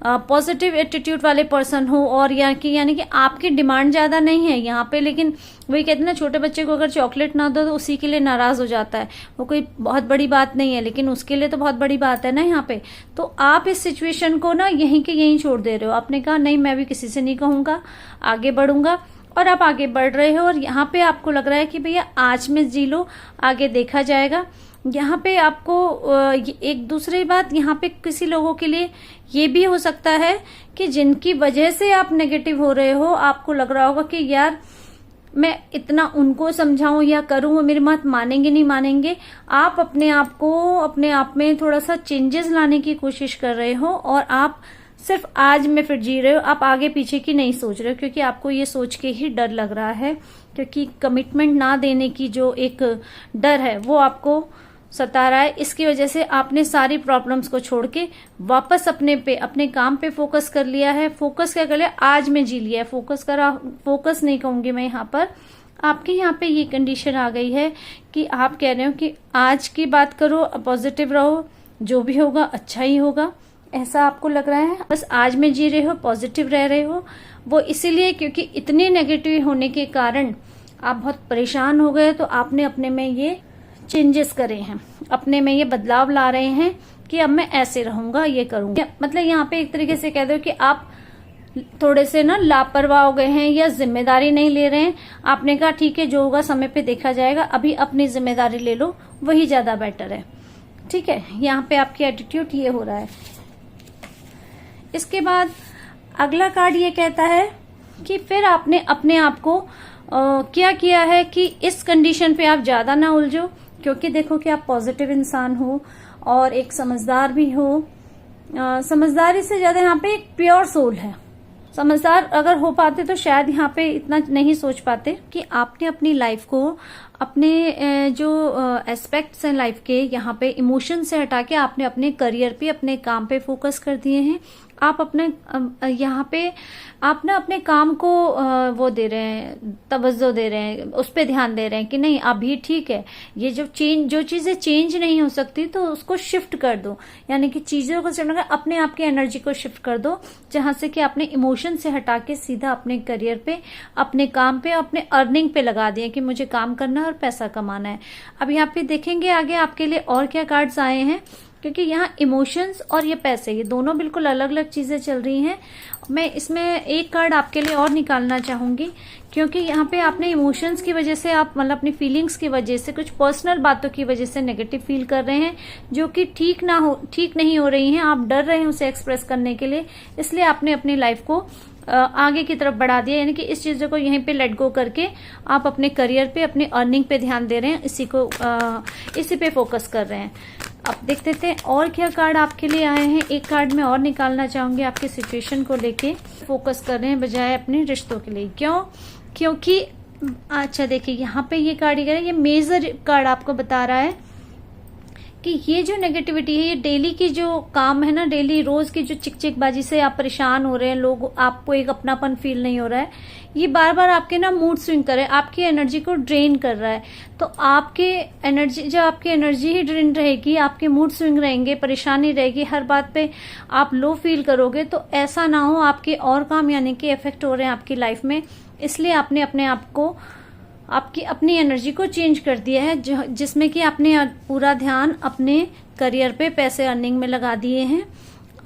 Speaker 1: पॉजिटिव एटीट्यूड वाले पर्सन हो, और यानी कि आपकी डिमांड ज्यादा नहीं है यहाँ पे। लेकिन वही कहते हैं ना, छोटे बच्चे को अगर चॉकलेट ना दो तो उसी के लिए नाराज हो जाता है, वो कोई बहुत बड़ी बात नहीं है, लेकिन उसके लिए तो बहुत बड़ी बात है ना यहाँ पे। तो आप इस सिचुएशन को ना यहीं के यहीं छोड़ दे रहे हो। आपने कहा नहीं मैं भी किसी से नहीं कहूंगा, आगे बढ़ूंगा, और आप आगे बढ़ रहे हो। और यहाँ पे आपको लग रहा है कि भैया आज में जी लो, आगे देखा जाएगा। यहाँ पे आपको एक दूसरी बात, यहाँ पे किसी लोगों के लिए ये भी हो सकता है कि जिनकी वजह से आप नेगेटिव हो रहे हो, आपको लग रहा होगा कि यार मैं इतना उनको समझाऊं या करूं, वो मेरी बात मानेंगे नहीं मानेंगे। आप अपने आप में थोड़ा सा चेंजेस लाने की कोशिश कर रहे हो, और आप सिर्फ आज में फिर जी रहे हो, आप आगे पीछे की नहीं सोच रहे हो, क्योंकि आपको ये सोच के ही डर लग रहा है, क्योंकि कमिटमेंट ना देने की जो एक डर है वो आपको सता रहा है। इसकी वजह से आपने सारी प्रॉब्लम्स को छोड़ के वापस अपने काम पे फोकस कर लिया है। फोकस क्या कर लिया, आज में जी लिया है, फोकस नहीं कहूंगी मैं यहाँ पर। आपके यहाँ पे ये कंडीशन आ गई है कि आप कह रहे हो कि आज की बात करो, पॉजिटिव रहो, जो भी होगा अच्छा ही होगा, ऐसा आपको लग रहा है। बस आज में जी रहे हो, पॉजिटिव रह रहे हो। वो इसीलिए क्योंकि इतने नेगेटिव होने के कारण आप बहुत परेशान हो गए, तो आपने अपने में ये चेंजेस करे हैं, अपने में ये बदलाव ला रहे हैं कि अब मैं ऐसे रहूंगा, ये करूंगा। मतलब यहाँ पे एक तरीके से कह दो कि आप थोड़े से ना लापरवाह हो गए हैं या जिम्मेदारी नहीं ले रहे हैं। आपने कहा ठीक है जो होगा समय पे देखा जाएगा, अभी अपनी जिम्मेदारी ले लो, वही ज्यादा बेटर है। ठीक है, यहाँ पे आपकी एटीट्यूड ये हो रहा है। इसके बाद अगला कार्ड ये कहता है कि फिर आपने अपने आप को क्या किया है कि इस कंडीशन पे आप ज्यादा ना उलझो, क्योंकि देखो कि आप पॉजिटिव इंसान हो और एक समझदार भी हो। समझदारी से ज्यादा यहाँ पे एक प्योर सोल है। समझदार अगर हो पाते तो शायद यहाँ पे इतना नहीं सोच पाते कि आपने अपनी लाइफ को, अपने जो एस्पेक्ट्स हैं लाइफ के, यहाँ पे इमोशन से हटा के आपने अपने करियर पे, अपने काम पे फोकस कर दिए हैं। आप अपने यहाँ पे आप ना अपने काम को वो दे रहे हैं, तवज्जो दे रहे हैं, उस पे ध्यान दे रहे हैं कि नहीं अभी ठीक है, ये जो चीजें चेंज नहीं हो सकती तो उसको शिफ्ट कर दो, यानी कि चीजों को अपने आप की एनर्जी को शिफ्ट कर दो, जहां से कि आपने इमोशन से हटा के सीधा अपने करियर पे, अपने काम पे, अपने अर्निंग पे लगा दिया कि मुझे काम करना है और पैसा कमाना है। अब यहाँ पे देखेंगे आगे आपके लिए और क्या कार्ड्स आए हैं, क्योंकि यहाँ इमोशंस और ये पैसे, ये दोनों बिल्कुल अलग अलग चीजें चल रही हैं। मैं इसमें एक कार्ड आपके लिए और निकालना चाहूंगी, क्योंकि यहाँ पे आपने इमोशंस की वजह से, आप मतलब अपनी फीलिंग्स की वजह से, कुछ पर्सनल बातों की वजह से नेगेटिव फील कर रहे हैं, जो कि ठीक नहीं हो रही हैं। आप डर रहे हैं उसे एक्सप्रेस करने के लिए, इसलिए आपने अपनी लाइफ को आगे की तरफ बढ़ा दिया, यानी कि इस चीजों को यहीं पे लेट गो करके आप अपने करियर पे, अपने अर्निंग पे ध्यान दे रहे हैं, इसी पे फोकस कर रहे हैं। अब देखते थे और क्या कार्ड आपके लिए आए हैं। एक कार्ड मैं और निकालना चाहूंगी आपकी सिचुएशन को लेके, फोकस कर रहे हैं बजाय अपने रिश्तों के लिए। क्यों? क्योंकि अच्छा देखिए यहाँ पे ये कार्ड ये मेजर कार्ड आपको बता रहा है कि ये जो नेगेटिविटी है, ये डेली की जो काम है ना, डेली रोज की जो चिकचिकबाजी से आप परेशान हो रहे हैं, लोग आपको एक अपनापन फील नहीं हो रहा है, ये बार बार आपके ना मूड स्विंग कर रहा है, आपकी एनर्जी को ड्रेन कर रहा है। तो आपकी एनर्जी ही ड्रेन रहेगी, आपके मूड स्विंग रहेंगे, परेशानी रहेगी, हर बात पे आप लो फील करोगे। तो ऐसा ना हो, आपके और काम यानी कि इफेक्ट हो रहे हैं आपकी लाइफ में, इसलिए आपने अपने आप को, आपकी अपनी एनर्जी को चेंज कर दिया है, जिसमें कि आपने पूरा ध्यान अपने करियर पे, पैसे अर्निंग में लगा दिए हैं।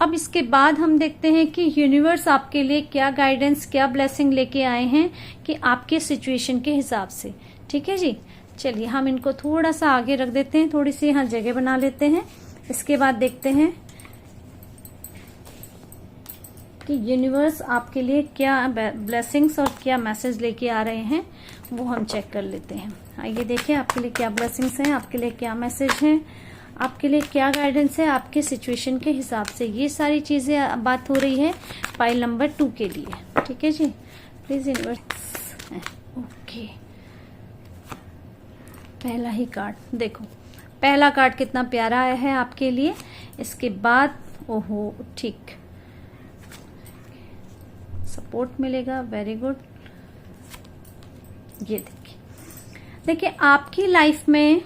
Speaker 1: अब इसके बाद हम देखते हैं कि यूनिवर्स आपके लिए क्या गाइडेंस, क्या ब्लेसिंग लेके आए हैं कि आपके सिचुएशन के हिसाब से। ठीक है जी, चलिए हम इनको थोड़ा सा आगे रख देते हैं, थोड़ी सी यहाँ जगह बना लेते हैं। इसके बाद देखते हैं कि यूनिवर्स आपके लिए क्या ब्लेसिंग्स और क्या मैसेज लेके आ रहे हैं, वो हम चेक कर लेते हैं। आइए देखिए आपके लिए क्या ब्लेसिंग्स हैं, आपके लिए क्या मैसेज हैं, आपके लिए क्या गाइडेंस है आपके सिचुएशन के हिसाब से। ये सारी चीजें बात हो रही है पाइल नंबर 2 के लिए। ठीक है जी, प्लीज यूनिवर्स। ओके, पहला ही कार्ड देखो, पहला कार्ड कितना प्यारा आया है आपके लिए। इसके बाद ओहो, ठीक, सपोर्ट मिलेगा, वेरी गुड। ये देखिए आपकी लाइफ में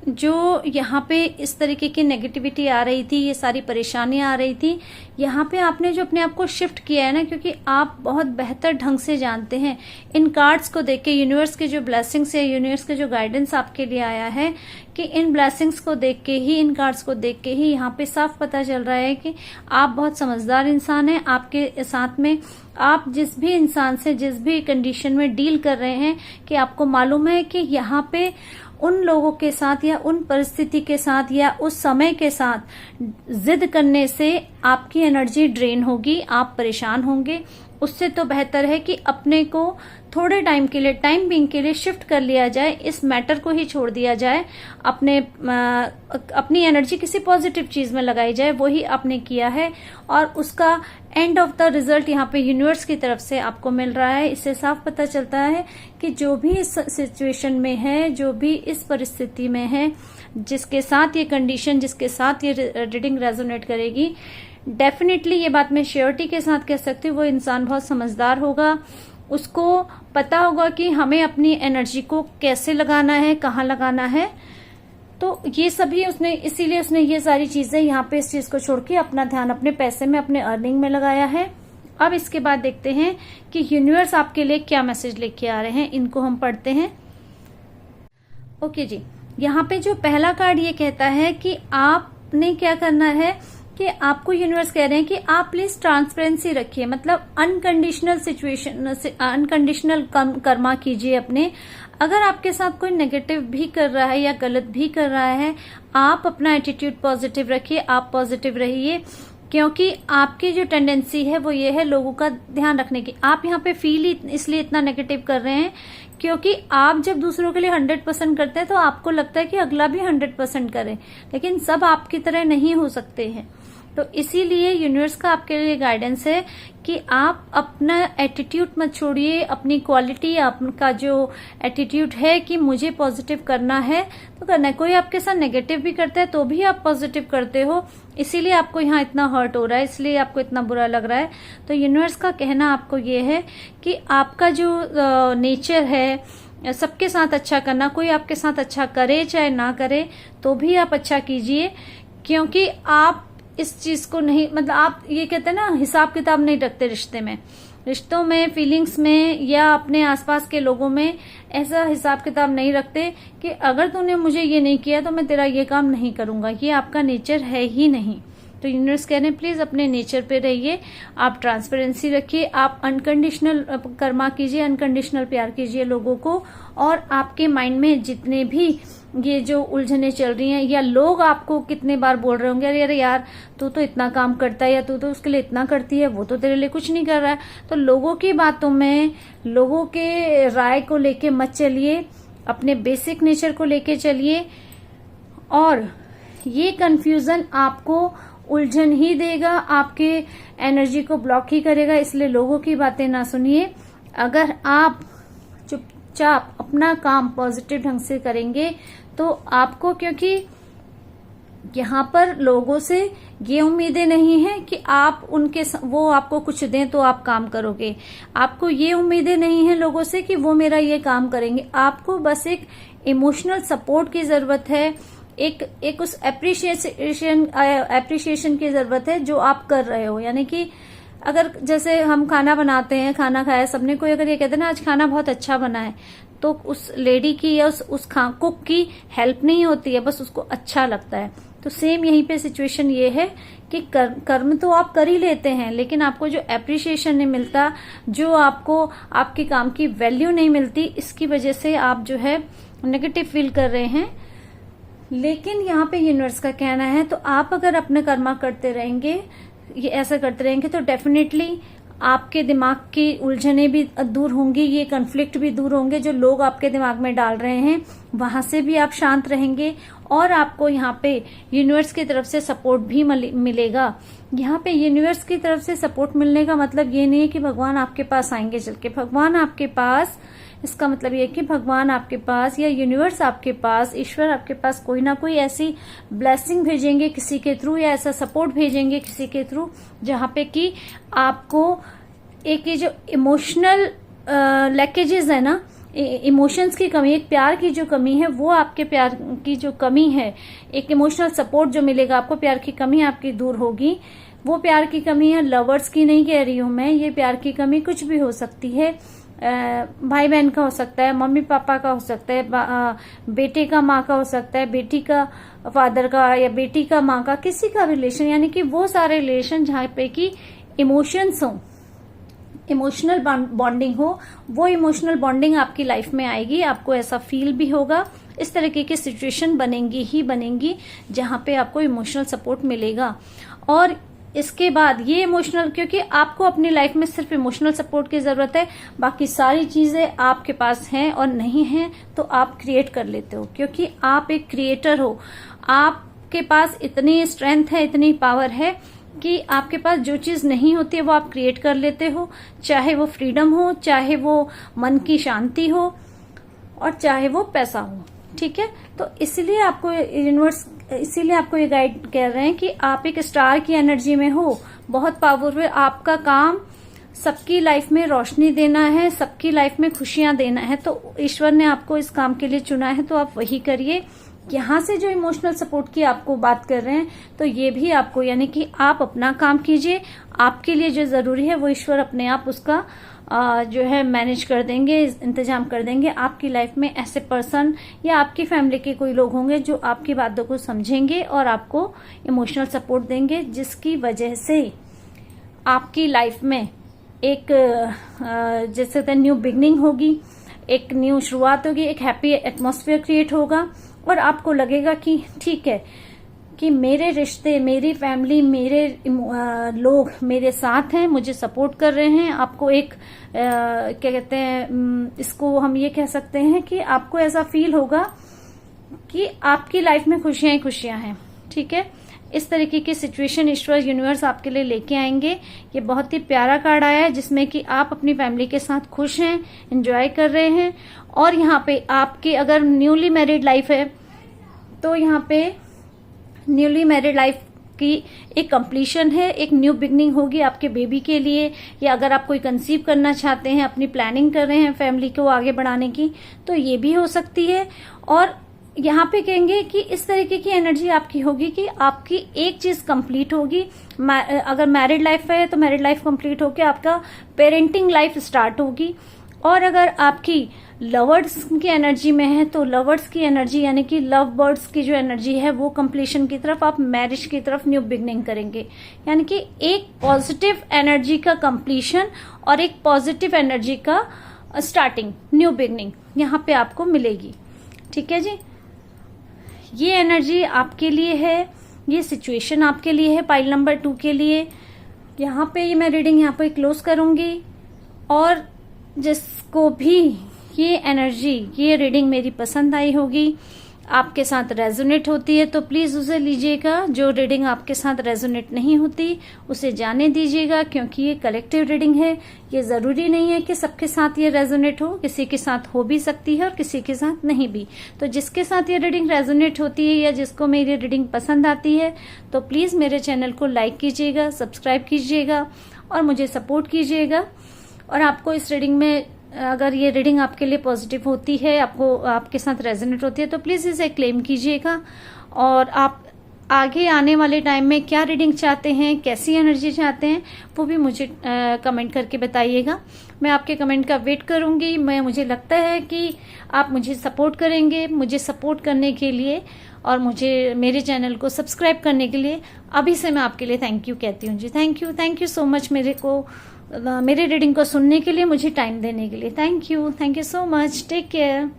Speaker 1: जो यहाँ पे इस तरीके की नेगेटिविटी आ रही थी, ये सारी परेशानियां आ रही थी, यहाँ पे आपने जो अपने आप को शिफ्ट किया है ना, क्योंकि आप बहुत बेहतर ढंग से जानते हैं इन कार्ड्स को देख के, यूनिवर्स के जो ब्लेसिंग्स है, यूनिवर्स के जो गाइडेंस आपके लिए आया है, कि इन ब्लेसिंग्स को देख के ही, इन कार्ड्स को देख के ही यहाँ पे साफ पता चल रहा है कि आप बहुत समझदार इंसान हैं। आपके साथ में आप जिस भी इंसान से, जिस भी कंडीशन में डील कर रहे हैं, कि आपको मालूम है कि यहाँ पे उन लोगों के साथ या उन परिस्थिति के साथ या उस समय के साथ जिद करने से आपकी एनर्जी ड्रेन होगी, आप परेशान होंगे। उससे तो बेहतर है कि अपने को थोड़े टाइम के लिए, टाइम बीइंग के लिए शिफ्ट कर लिया जाए, इस मैटर को ही छोड़ दिया जाए, अपनी एनर्जी किसी पॉजिटिव चीज में लगाई जाए। वही आपने किया है और उसका एंड ऑफ द रिजल्ट यहाँ पे यूनिवर्स की तरफ से आपको मिल रहा है। इससे साफ पता चलता है कि जो भी इस सिचुएशन में है, जो भी इस परिस्थिति में है, जिसके साथ ये कंडीशन, जिसके साथ ये रीडिंग रेजोनेट करेगी, डेफिनेटली ये बात मैं श्योरिटी के साथ कह सकती हूँ, वो इंसान बहुत समझदार होगा। उसको पता होगा कि हमें अपनी एनर्जी को कैसे लगाना है, कहाँ लगाना है। तो ये सभी उसने, इसीलिए उसने ये सारी चीजें यहाँ पे इस चीज को छोड़ के अपना ध्यान अपने पैसे में, अपने अर्निंग में लगाया है। अब इसके बाद देखते हैं कि यूनिवर्स आपके लिए क्या मैसेज लेके आ रहे हैं, इनको हम पढ़ते हैं। ओके जी, यहाँ पे जो पहला कार्ड ये कहता है कि आपने क्या करना है, कि आपको यूनिवर्स कह रहे हैं कि आप प्लीज ट्रांसपेरेंसी रखिए, मतलब अनकंडीशनल सिचुएशन से अनकंडीशनल कर्मा कीजिए अपने। अगर आपके साथ कोई नेगेटिव भी कर रहा है या गलत भी कर रहा है, आप अपना एटीट्यूड पॉजिटिव रखिए, आप पॉजिटिव रहिए, क्योंकि आपकी जो टेंडेंसी है वो ये है लोगों का ध्यान रखने की। आप यहाँ पे फील ही इसलिए इतना नेगेटिव कर रहे हैं क्योंकि आप जब दूसरों के लिए 100% करते हैं तो आपको लगता है कि अगला भी 100% करे, लेकिन सब आपकी तरह नहीं हो सकते हैं। तो इसीलिए यूनिवर्स का आपके लिए गाइडेंस है कि आप अपना एटीट्यूड मत छोड़िए, अपनी क्वालिटी, आपका जो एटीट्यूड है कि मुझे पॉजिटिव करना है तो करना है। कोई आपके साथ नेगेटिव भी करता है तो भी आप पॉजिटिव करते हो, इसीलिए आपको यहाँ इतना हर्ट हो रहा है, इसलिए आपको इतना बुरा लग रहा है। तो यूनिवर्स का कहना आपको ये है कि आपका जो नेचर है सबके साथ अच्छा करना, कोई आपके साथ अच्छा करे चाहे ना करे तो भी आप अच्छा कीजिए, क्योंकि आप इस चीज को नहीं, मतलब आप ये कहते हैं ना, हिसाब किताब नहीं रखते रिश्तों में, फीलिंग्स में या अपने आसपास के लोगों में ऐसा हिसाब किताब नहीं रखते कि अगर तूने मुझे ये नहीं किया तो मैं तेरा ये काम नहीं करूंगा। ये आपका नेचर है ही नहीं। तो यूनिवर्स कह रहे हैं प्लीज अपने नेचर पे रहिए, आप ट्रांसपेरेंसी रखिए, आप अनकंडीशनल कर्मा कीजिए, अनकंडीशनल प्यार कीजिए लोगों को। और आपके माइंड में जितने भी ये जो उलझने चल रही हैं, या लोग आपको कितने बार बोल रहे होंगे अरे यार तू तो इतना काम करता है, या तू तो उसके लिए इतना करती है, वो तो तेरे लिए कुछ नहीं कर रहा है, तो लोगों की बातों में, लोगों के राय को लेके मत चलिए, अपने बेसिक नेचर को लेके चलिए। और ये कंफ्यूजन आपको उलझन ही देगा, आपके एनर्जी को ब्लॉक ही करेगा, इसलिए लोगों की बातें ना सुनिए। अगर आप चुपचाप अपना काम पॉजिटिव ढंग से करेंगे तो आपको, क्योंकि यहाँ पर लोगों से ये उम्मीदें नहीं है कि आप वो आपको कुछ दें तो आप काम करोगे। आपको ये उम्मीदें नहीं है लोगों से कि वो मेरा ये काम करेंगे। आपको बस एक इमोशनल सपोर्ट की जरूरत है, एक उस एप्रिशिएशन की जरूरत है जो आप कर रहे हो। यानी कि अगर जैसे हम खाना बनाते हैं, खाना खाया सबने, कोई अगर ये कहते हैं ना आज खाना बहुत अच्छा बना है, तो उस लेडी की या उस कुक की हेल्प नहीं होती है, बस उसको अच्छा लगता है। तो सेम यहीं पे सिचुएशन ये है कि कर्म तो आप कर ही लेते हैं, लेकिन आपको जो एप्रिशिएशन नहीं मिलता, जो आपको आपके काम की वैल्यू नहीं मिलती, इसकी वजह से आप जो है नेगेटिव फील कर रहे हैं। लेकिन यहाँ पे यूनिवर्स का कहना है, तो आप अगर अपने कर्मा करते रहेंगे, ये ऐसा करते रहेंगे, तो डेफिनेटली आपके दिमाग की उलझने भी दूर होंगी, ये कन्फ्लिक्ट भी दूर होंगे जो लोग आपके दिमाग में डाल रहे हैं, वहां से भी आप शांत रहेंगे। और आपको यहाँ पे यूनिवर्स की तरफ से सपोर्ट भी मिलेगा। यहाँ पे यूनिवर्स की तरफ से सपोर्ट मिलने का मतलब ये नहीं है कि भगवान आपके पास आएंगे चल के। भगवान आपके पास, इसका मतलब ये है कि भगवान आपके पास या यूनिवर्स आपके पास, ईश्वर आपके पास कोई ना कोई ऐसी ब्लेसिंग भेजेंगे किसी के थ्रू, या ऐसा सपोर्ट भेजेंगे किसी के थ्रू, जहाँ पे कि आपको एक ये जो इमोशनल लैकेजेस है ना, इमोशंस की कमी, एक प्यार की जो कमी है, वो आपके प्यार की जो कमी है, एक इमोशनल सपोर्ट जो मिलेगा आपको, प्यार की कमी आपकी दूर होगी। वो प्यार की कमी है, लवर्स की नहीं कह रही हूं मैं, ये प्यार की कमी कुछ भी हो सकती है। भाई बहन का हो सकता है, मम्मी पापा का हो सकता है, बेटे का माँ का हो सकता है, बेटी का फादर का, या बेटी का माँ का, किसी का रिलेशन, यानी कि वो सारे रिलेशन जहाँ पे कि इमोशंस हो, इमोशनल बॉन्डिंग हो, वो इमोशनल बॉन्डिंग आपकी लाइफ में आएगी। आपको ऐसा फील भी होगा, इस तरीके की सिचुएशन बनेंगी ही बनेंगी जहां पे आपको इमोशनल सपोर्ट मिलेगा। और इसके बाद ये इमोशनल, क्योंकि आपको अपनी लाइफ में सिर्फ इमोशनल सपोर्ट की जरूरत है, बाकी सारी चीजें आपके पास हैं, और नहीं हैं तो आप क्रिएट कर लेते हो, क्योंकि आप एक क्रिएटर हो। आपके पास इतनी स्ट्रेंथ है, इतनी पावर है कि आपके पास जो चीज नहीं होती है वो आप क्रिएट कर लेते हो, चाहे वो फ्रीडम हो, चाहे वो मन की शांति हो, और चाहे वो पैसा हो। ठीक है, तो इसलिए आपको यूनिवर्स, इसीलिए आपको ये गाइड कर रहे हैं कि आप एक स्टार की एनर्जी में हो, बहुत पावरफुल। आपका काम सबकी लाइफ में रोशनी देना है, सबकी लाइफ में खुशियां देना है, तो ईश्वर ने आपको इस काम के लिए चुना है, तो आप वही करिए। यहाँ से जो इमोशनल सपोर्ट की आपको बात कर रहे हैं, तो ये भी आपको, यानी कि आप अपना काम कीजिए, आपके लिए जो जरूरी है वो ईश्वर अपने आप उसका जो है मैनेज कर देंगे, इंतजाम कर देंगे। आपकी लाइफ में ऐसे पर्सन या आपकी फैमिली के कोई लोग होंगे जो आपकी बातों को समझेंगे और आपको इमोशनल सपोर्ट देंगे, जिसकी वजह से आपकी लाइफ में एक जैसे होता है न्यू बिगनिंग होगी, एक न्यू शुरुआत होगी, एक हैप्पी एटमॉस्फेयर क्रिएट होगा, और आपको लगेगा कि ठीक है कि मेरे रिश्ते, मेरी फैमिली, मेरे लोग मेरे साथ हैं, मुझे सपोर्ट कर रहे हैं। आपको एक क्या कहते हैं, इसको हम ये कह सकते हैं कि आपको ऐसा फील होगा कि आपकी लाइफ में खुशियां ही खुशियां हैं। ठीक है, इस तरीके की सिचुएशन ईश्वर यूनिवर्स आपके लिए लेके आएंगे। ये बहुत ही प्यारा कार्ड आया है जिसमें कि आप अपनी फैमिली के साथ खुश हैं, एंजॉय कर रहे हैं। और यहाँ पे आपकी अगर न्यूली मैरिड लाइफ है, तो यहाँ पे न्यूली मैरिड लाइफ की एक कंप्लीशन है, एक न्यू बिगनिंग होगी आपके बेबी के लिए, या अगर आप कोई कंसीव करना चाहते हैं, अपनी प्लानिंग कर रहे हैं फैमिली को आगे बढ़ाने की, तो ये भी हो सकती है। और यहाँ पे कहेंगे कि इस तरीके की एनर्जी आपकी होगी कि आपकी एक चीज कंप्लीट होगी। अगर मैरिड लाइफ है तो मैरिड लाइफ कंप्लीट होकर आपका पेरेंटिंग लाइफ स्टार्ट होगी। और अगर आपकी लवर्स की एनर्जी में है तो लवर्स की एनर्जी, यानी कि लव बर्ड्स की जो एनर्जी है वो कंप्लीशन की तरफ, आप मैरिज की तरफ न्यू बिगनिंग करेंगे। यानी कि एक पॉजिटिव एनर्जी का कंप्लीशन और एक पॉजिटिव एनर्जी का स्टार्टिंग, न्यू बिगनिंग यहाँ पे आपको मिलेगी। ठीक है जी, ये एनर्जी आपके लिए है, ये सिचुएशन आपके लिए है पाइल नंबर 2 के लिए। यहाँ पे ये मैं रीडिंग यहाँ पे क्लोज करूंगी। और जिसको भी ये एनर्जी, ये रीडिंग मेरी पसंद आई होगी, आपके साथ रेजोनेट होती है तो प्लीज उसे लीजिएगा। जो रीडिंग आपके साथ रेजोनेट नहीं होती उसे जाने दीजिएगा, क्योंकि ये कलेक्टिव रीडिंग है। ये जरूरी नहीं है कि सबके साथ ये रेजोनेट हो, किसी के साथ हो भी सकती है और किसी के साथ नहीं भी। तो जिसके साथ ये रीडिंग रेजोनेट होती है या जिसको मेरी रीडिंग पसंद आती है तो प्लीज मेरे चैनल को लाइक कीजिएगा, सब्सक्राइब कीजिएगा और मुझे सपोर्ट कीजिएगा। और आपको इस रीडिंग में, अगर ये रीडिंग आपके लिए पॉजिटिव होती है, आपको आपके साथ रेजोनेट होती है तो प्लीज इसे क्लेम कीजिएगा। और आप आगे आने वाले टाइम में क्या रीडिंग चाहते हैं, कैसी एनर्जी चाहते हैं, वो भी मुझे कमेंट करके बताइएगा। मैं आपके कमेंट का वेट करूंगी। मुझे लगता है कि आप मुझे सपोर्ट करेंगे। मुझे सपोर्ट करने के लिए और मुझे मेरे चैनल को सब्सक्राइब करने के लिए अभी से मैं आपके लिए थैंक यू कहती हूँ जी। थैंक यू सो मच मेरे रीडिंग को सुनने के लिए, मुझे टाइम देने के लिए। Thank you so much. Take care.